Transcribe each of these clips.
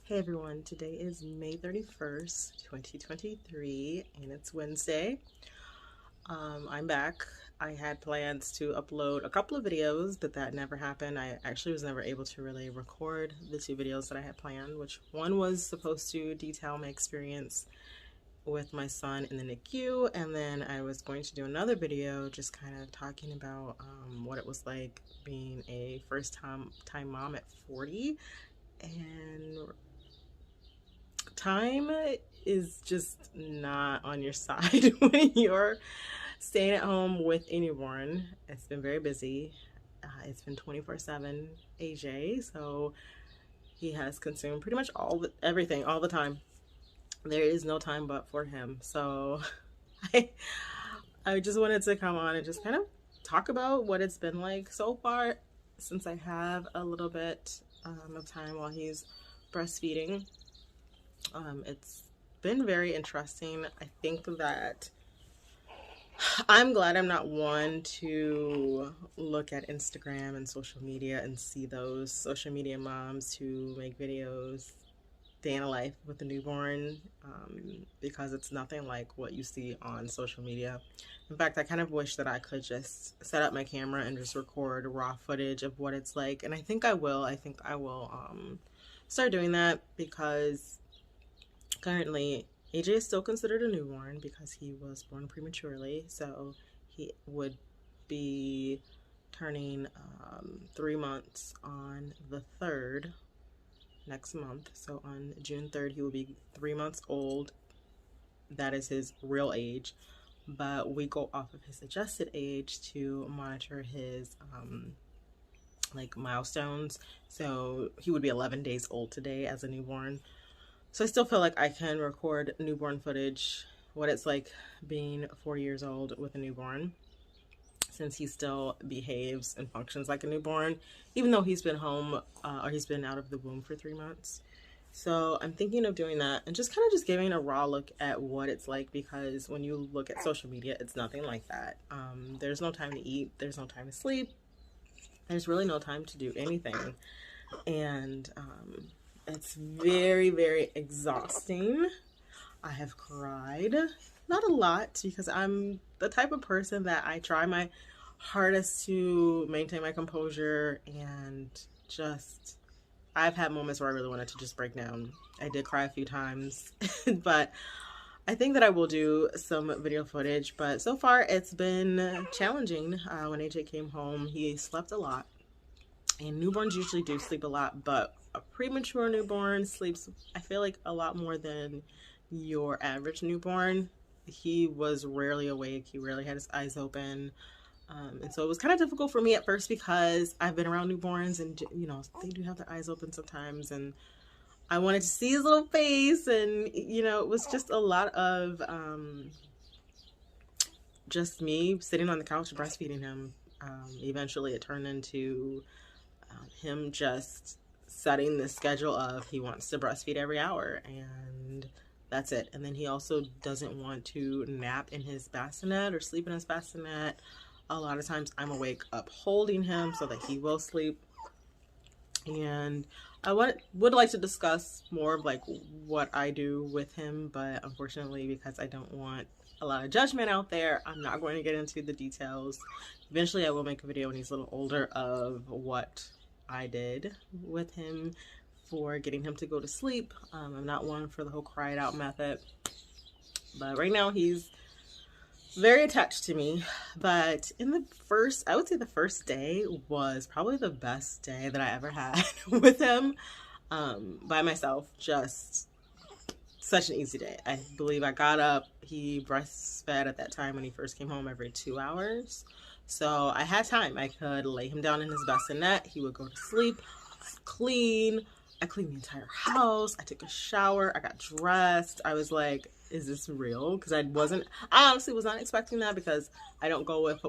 Hey everyone, today is May 31st, 2023, and it's Wednesday. I'm back. I had plans to upload a couple of videos, but that never happened. I actually was never able to really record the two videos that I had planned, which one was supposed to detail my experience with my son in the NICU, and then I was going to do another video just kind of talking about what it was like being a first-time mom at 40. And time is just not on your side when you're staying at home with a newborn. It's been very busy. It's been 24/7 AJ, so he has consumed pretty much everything all the time. There is no time but for him. So I, I just wanted to come on and just kind of talk about what it's been like so far since I have a little bit of time while he's breastfeeding. It's been very interesting. I think that I'm glad I'm not one to look at Instagram and social media and see those social media moms who make videos day in a life with a newborn, because it's nothing like what you see on social media. In fact, I kind of wish that I could just set up my camera and just record raw footage of what it's like, and I think I will. Start doing that because currently, AJ is still considered a newborn because he was born prematurely, so he would be turning 3 months on the 3rd next month. So on June 3rd, he will be 3 months old. That is his real age, but we go off of his adjusted age to monitor his milestones. So he would be 11 days old today as a newborn. So I still feel like I can record newborn footage, what it's like being 4 years old with a newborn, since he still behaves and functions like a newborn, even though he's been home or he's been out of the womb for 3 months. So I'm thinking of doing that and just kind of just giving a raw look at what it's like, because when you look at social media, it's nothing like that. There's no time to eat. There's no time to sleep. There's really no time to do anything. And it's very, very exhausting. I have cried. Not a lot, because I'm the type of person that I try my hardest to maintain my composure, and just, I've had moments where I really wanted to just break down. I did cry a few times, but I think that I will do some video footage. But so far, it's been challenging. When AJ came home, he slept a lot. And newborns usually do sleep a lot, but a premature newborn sleeps, I feel like, a lot more than your average newborn. He was rarely awake. He rarely had his eyes open. And so it was kind of difficult for me at first, because I've been around newborns and, you know, they do have their eyes open sometimes. And I wanted to see his little face. And, you know, it was just a lot of just me sitting on the couch breastfeeding him. Eventually it turned into him just setting the schedule of he wants to breastfeed every hour, and that's it. And then he also doesn't want to nap in his bassinet or sleep in his bassinet. A lot of times I'm awake upholding him so that he will sleep. And I would like to discuss more of like what I do with him, but unfortunately, because I don't want a lot of judgment out there, I'm not going to get into the details. Eventually I will make a video when he's a little older of what I did with him for getting him to go to sleep. I'm not one for the whole cry it out method, but right now he's very attached to me. But I would say the first day was probably the best day that I ever had with him, by myself. Just such an easy day. I believe I got up, he breastfed at that time when he first came home every 2 hours. So I had time. I could lay him down in his bassinet. He would go to sleep, clean. I cleaned the entire house. I took a shower. I got dressed. I was like, is this real? Because I honestly was not expecting that, because I don't go off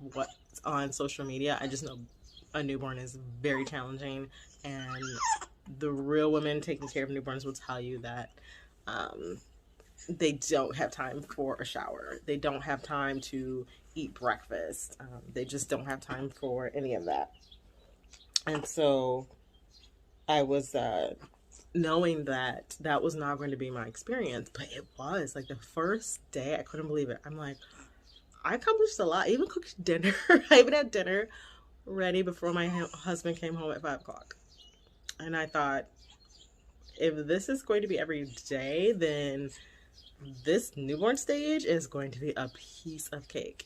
of what's on social media. I just know a newborn is very challenging, and the real women taking care of newborns will tell you that they don't have time for a shower. They don't have time to eat breakfast. They just don't have time for any of that. And so I was knowing that that was not going to be my experience, but it was. Like the first day, I couldn't believe it. I'm like, I accomplished a lot. I even cooked dinner. I even had dinner ready before my husband came home at 5 o'clock. And I thought, if this is going to be every day, then this newborn stage is going to be a piece of cake.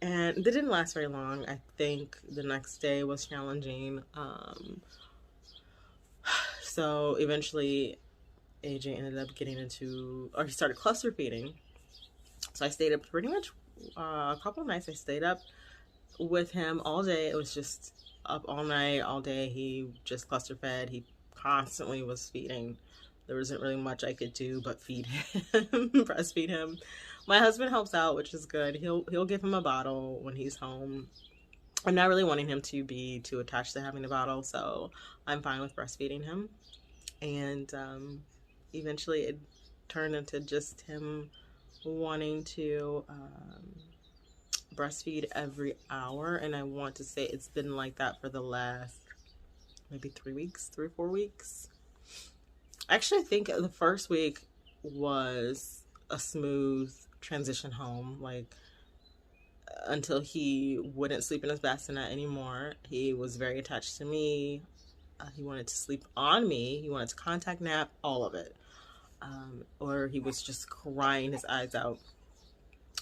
And it didn't last very long. I think the next day was challenging. So eventually AJ ended up getting into, or he started cluster feeding. So I stayed up pretty much a couple of nights. I stayed up with him all day. It was just up all night, all day. He just cluster fed. He constantly was feeding. There wasn't really much I could do but feed him, breastfeed him. My husband helps out, which is good. He'll give him a bottle when he's home. I'm not really wanting him to be too attached to having a bottle, so I'm fine with breastfeeding him. And eventually it turned into just him wanting to breastfeed every hour. And I want to say it's been like that for the last maybe 3 weeks, 3 or 4 weeks. Actually, I think the first week was a smooth transition home, like until he wouldn't sleep in his bassinet anymore. He was very attached to me. He wanted to sleep on me. He wanted to contact nap, all of it. Or he was just crying his eyes out.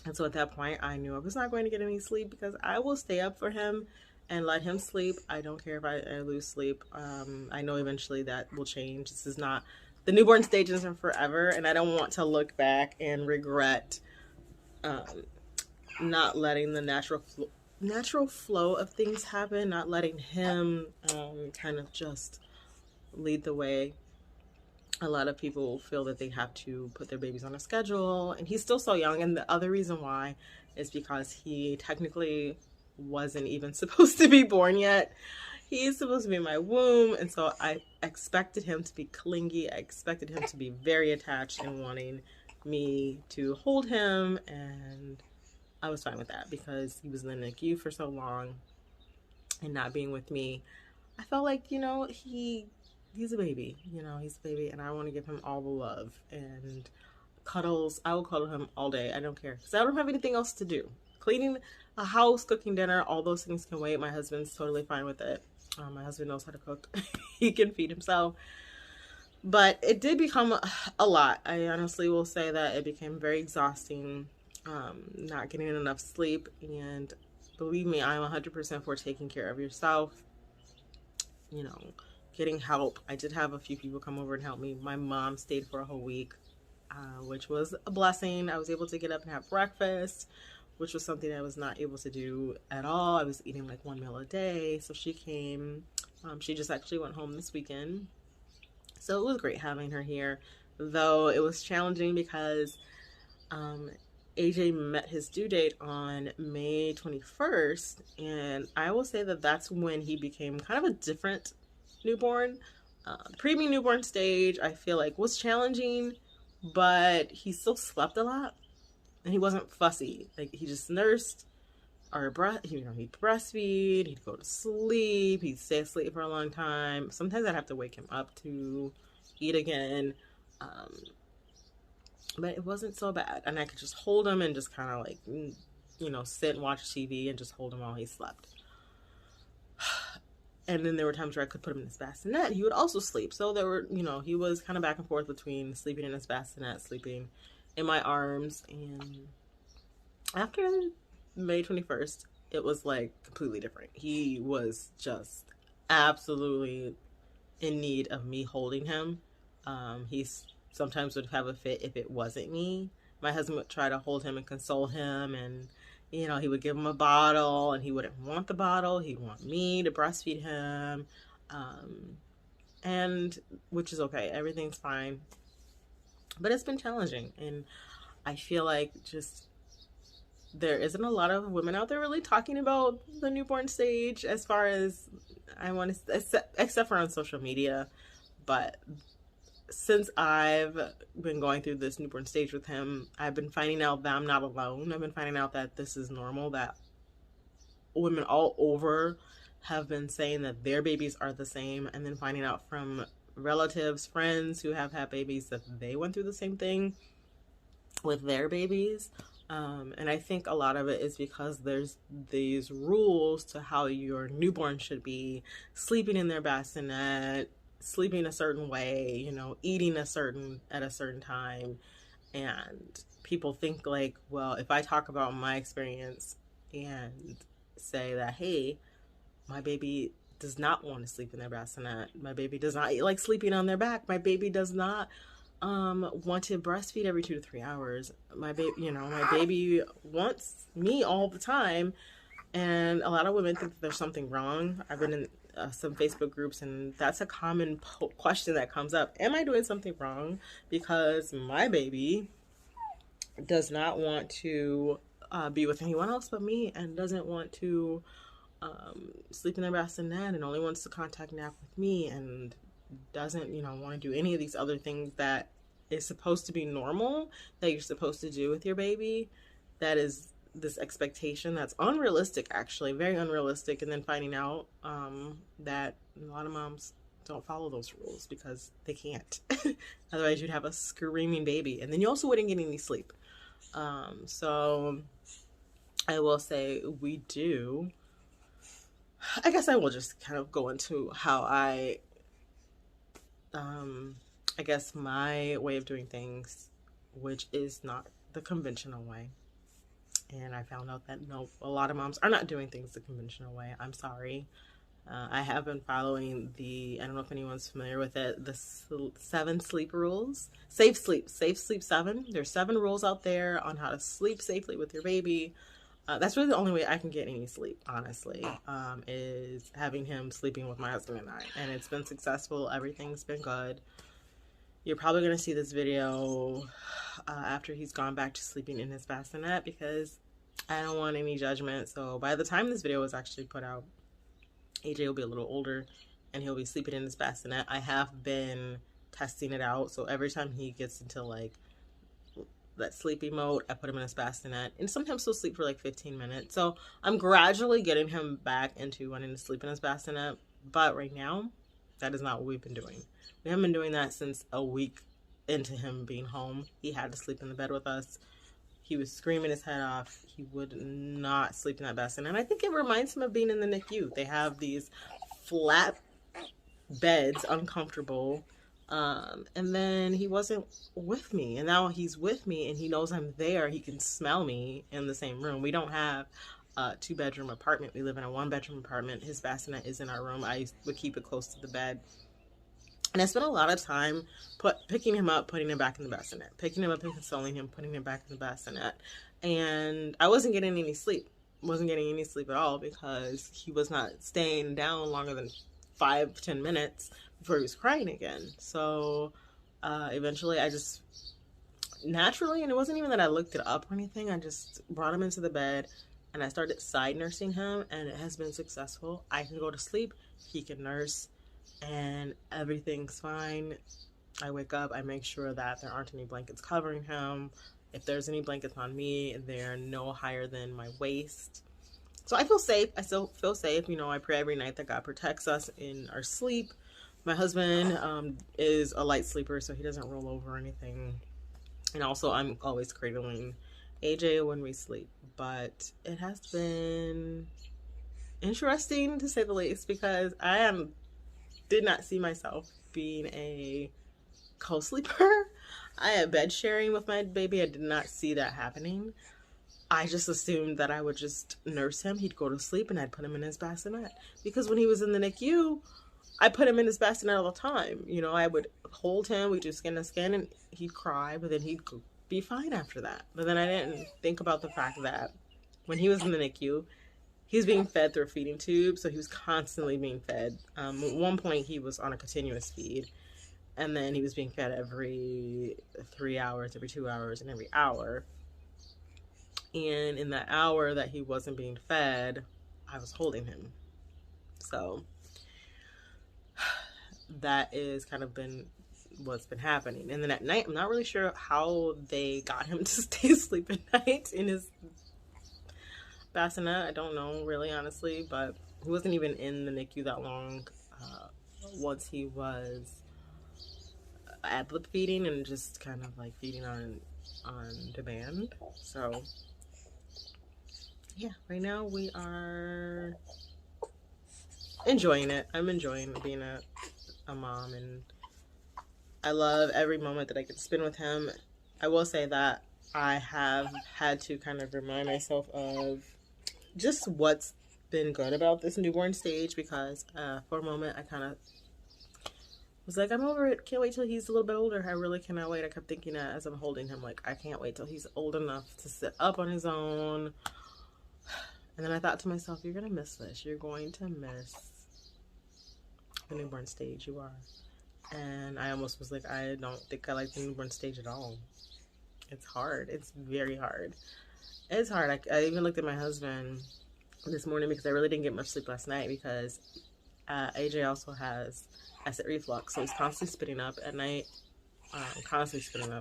And so at that point, I knew I was not going to get any sleep because I will stay up for him and let him sleep. I don't care if I lose sleep. I know eventually that will change. This is not, the newborn stage isn't forever, and I don't want to look back and regret not letting the natural flow of things happen, not letting him kind of just lead the way. A lot of people feel that they have to put their babies on a schedule, and he's still so young. And the other reason why is because he technically wasn't even supposed to be born yet. He's supposed to be in my womb, and so I expected him to be clingy. I expected him to be very attached and wanting me to hold him, and I was fine with that because he was in the NICU for so long and not being with me. I felt like, he's a baby, he's a baby, and I want to give him all the love and cuddles. I will cuddle him all day. I don't care because I don't have anything else to do. Cleaning a house, cooking dinner, all those things can wait. My husband's totally fine with it. My husband knows how to cook. He can feed himself. But it did become a lot. I honestly will say that it became very exhausting, not getting enough sleep. And believe me, I'm 100% for taking care of yourself, getting help. I did have a few people come over and help me. My mom stayed for a whole week, which was a blessing. I was able to get up and have breakfast, which was something I was not able to do at all. I was eating like 1 meal a day. So she came. She just actually went home this weekend. So it was great having her here, though it was challenging because AJ met his due date on May 21st. And I will say that that's when he became kind of a different newborn. Preemie newborn stage, I feel like, was challenging, but he still slept a lot. And he wasn't fussy. Like, he just nursed or he'd breastfeed, he'd go to sleep, he'd stay asleep for a long time. Sometimes I'd have to wake him up to eat again. But it wasn't so bad. And I could just hold him and just kind of like, sit and watch TV and just hold him while he slept. And then there were times where I could put him in his bassinet. He would also sleep. So there were, he was kind of back and forth between sleeping in his bassinet, sleeping in my arms. And after May 21st, it was like completely different. He was just absolutely in need of me holding him. He sometimes would have a fit if it wasn't me. My husband would try to hold him and console him, and he would give him a bottle, and he wouldn't want the bottle. He'd want me to breastfeed him, and which is okay. Everything's fine. But it's been challenging, and I feel like just there isn't a lot of women out there really talking about the newborn stage as far as I want to, except for on social media. But since I've been going through this newborn stage with him, I've been finding out that I'm not alone. I've been finding out that this is normal, that women all over have been saying that their babies are the same, and then finding out from relatives, friends who have had babies that they went through the same thing with their babies. And I think a lot of it is because there's these rules to how your newborn should be sleeping in their bassinet, sleeping a certain way, you know, eating at a certain time. And people think like, well, if I talk about my experience and say that, hey, my baby does not want to sleep in their bassinet, my baby does not like sleeping on their back, my baby does not want to breastfeed every 2 to 3 hours, my baby, you know, my baby wants me all the time. And a lot of women think that there's something wrong. I've been in some Facebook groups, and that's a common question that comes up. Am I doing something wrong because my baby does not want to be with anyone else but me, and doesn't want to sleep in their bassinet, and only wants to contact nap with me, and doesn't, you know, want to do any of these other things that is supposed to be normal, that you're supposed to do with your baby? That is this expectation that's unrealistic, actually, very unrealistic. And then finding out that a lot of moms don't follow those rules because they can't. Otherwise you'd have a screaming baby, and then you also wouldn't get any sleep. So I will say we do. I guess I will just kind of go into how I guess my way of doing things, which is not the conventional way. And I found out that no, a lot of moms are not doing things the conventional way. I'm sorry. I have been following I don't know if anyone's familiar with it, the 7 sleep rules. Safe sleep 7. There's 7 rules out there on how to sleep safely with your baby. That's really the only way I can get any sleep, honestly, is having him sleeping with my husband and I. And it's been successful. Everything's been good. You're probably going to see this video after he's gone back to sleeping in his bassinet, because I don't want any judgment. So by the time this video is actually put out, AJ will be a little older and he'll be sleeping in his bassinet. I have been testing it out. So every time he gets into like that sleepy mode, I put him in his bassinet, and sometimes he'll sleep for like 15 minutes. So I'm gradually getting him back into wanting to sleep in his bassinet. But right now, that is not what we've been doing. We haven't been doing that since a week into him being home. He had to sleep in the bed with us. He was screaming his head off. He would not sleep in that bassinet. And I think it reminds him of being in the NICU. They have these flat beds, uncomfortable. And then he wasn't with me. And now he's with me and he knows I'm there. He can smell me in the same room. We don't have a 2-bedroom apartment. We live in a 1-bedroom apartment. His bassinet is in our room. I would keep it close to the bed. And I spent a lot of time picking him up, putting him back in the bassinet, picking him up and consoling him, putting him back in the bassinet. And I wasn't getting any sleep. Wasn't getting any sleep at all, because he was not staying down longer than 5-10 minutes before he was crying again. So eventually I just naturally, and it wasn't even that I looked it up or anything, I just brought him into the bed and I started side nursing him, and it has been successful. I can go to sleep, he can nurse, and everything's fine. I wake up, I make sure that there aren't any blankets covering him. If there's any blankets on me, they're no higher than my waist. So I feel safe. I still feel safe. You know, I pray every night that God protects us in our sleep. My husband is a light sleeper, so he doesn't roll over or anything. And also, I'm always cradling AJ when we sleep. But it has been interesting, to say the least, because I did not see myself being a co-sleeper. I had bed sharing with my baby. I did not see that happening. I just assumed that I would just nurse him. He'd go to sleep and I'd put him in his bassinet. Because when he was in the NICU, I put him in his bassinet all the time. You know, I would hold him, we'd do skin to skin, and he'd cry, but then he'd be fine after that. But then I didn't think about the fact that when he was in the NICU, he was being fed through a feeding tube, so he was constantly being fed. At one point, he was on a continuous feed, and then he was being fed every 3 hours, every 2 hours, and every hour. And in that hour that he wasn't being fed, I was holding him. So that is kind of been what's been happening. And then at night, I'm not really sure how they got him to stay asleep at night in his bassinet. I don't know, really, honestly, but he wasn't even in the NICU that long once he was ad-lib feeding and just kind of like feeding on demand. So yeah, right now we are enjoying it. I'm enjoying being a mom, and I love every moment that I get to spend with him. I will say that I have had to kind of remind myself of just what's been good about this newborn stage, because for a moment I kind of was like, I'm over it. Can't wait till he's a little bit older. I really cannot wait. I kept thinking that as I'm holding him, like, I can't wait till he's old enough to sit up on his own. And then I thought to myself, you're going to miss this. You're going to miss the newborn stage. You are. And I almost was like, I don't think I like the newborn stage at all. It's hard. It's very hard. It's hard. I even looked at my husband this morning because I really didn't get much sleep last night, because AJ also has acid reflux, so he's constantly spitting up at night, constantly spitting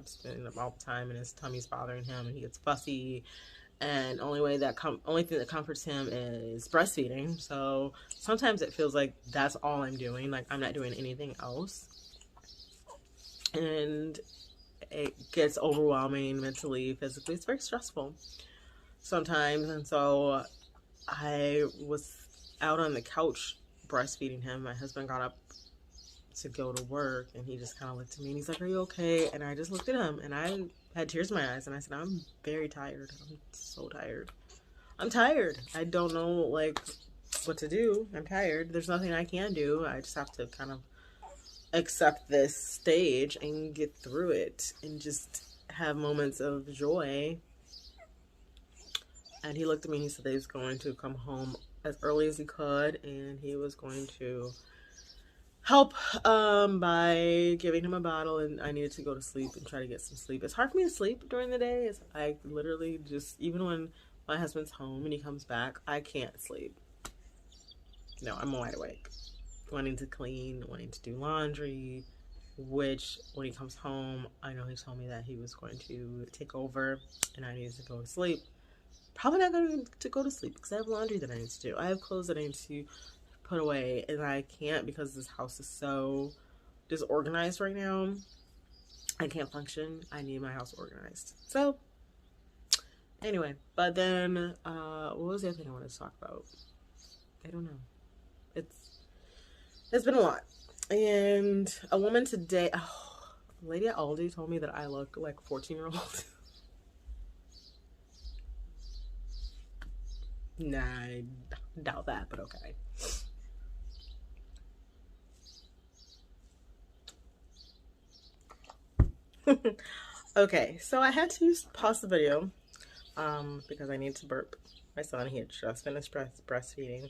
up all the time, and his tummy's bothering him, and he gets fussy. And only thing that comforts him is breastfeeding. So sometimes it feels like that's all I'm doing, like I'm not doing anything else, and it gets overwhelming mentally, physically. It's very stressful sometimes. And so I was out on the couch breastfeeding him. My husband got up to go to work, and he just kind of looked at me and he's like, are you okay? And I just looked at him and I had tears in my eyes, and I said, I'm very tired. I'm so tired. I'm tired. I don't know like what to do. I'm tired. There's nothing I can do. I just have to kind of accept this stage and get through it and just have moments of joy. And he looked at me and he said that he was going to come home as early as he could, and he was going to help by giving him a bottle, and I needed to go to sleep and try to get some sleep. It's hard for me to sleep during the day. I literally just, even when my husband's home and he comes back, I can't sleep. No, I'm wide awake, wanting to clean, wanting to do laundry, which when he comes home, I know he told me that he was going to take over and I needed to go to sleep. Probably not going to go to sleep because I have laundry that I need to do. I have clothes that I need to put away, and I can't because this house is so disorganized right now. I can't function. I need my house organized. So anyway, but then what was the other thing I wanted to talk about? I don't know. It's been a lot. And a woman today, a lady at Aldi told me that I look like a 14-year-old. Nah, I doubt that, but okay. Okay, so I had to pause the video because I need to burp my son. He had just finished breastfeeding,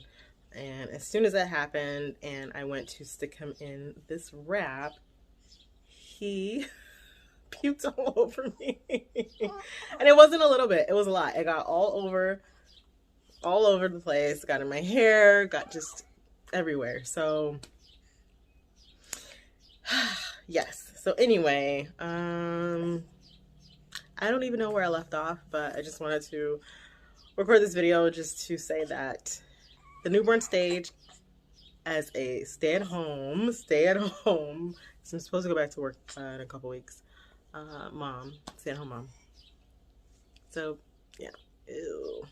and as soon as that happened and I went to stick him in this wrap, he puked all over me. And it wasn't a little bit, it was a lot. It got all over the place, got in my hair, got just everywhere. So yes. So anyway, I don't even know where I left off, but I just wanted to record this video just to say that the newborn stage, as a stay at home, so I'm supposed to go back to work in a couple weeks, mom, stay at home mom. So yeah, ew.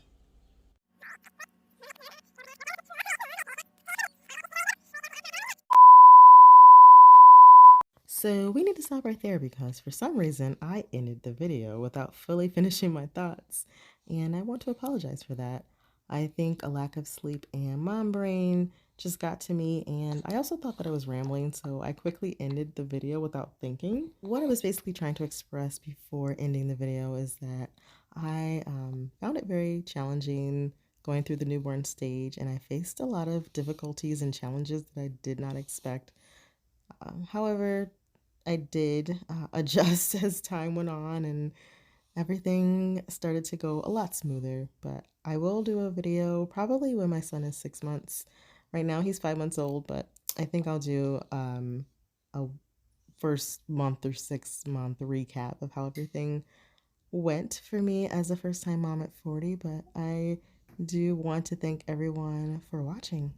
So we need to stop right there because for some reason I ended the video without fully finishing my thoughts, and I want to apologize for that. I think a lack of sleep and mom brain just got to me, and I also thought that I was rambling, so I quickly ended the video without thinking. What I was basically trying to express before ending the video is that I found it very challenging going through the newborn stage, and I faced a lot of difficulties and challenges that I did not expect. However, I did adjust as time went on, and everything started to go a lot smoother. But I will do a video probably when my son is 6 months. Right now he's 5 months old, but I think I'll do a first month or 6 month recap of how everything went for me as a first time mom at 40. But I do want to thank everyone for watching.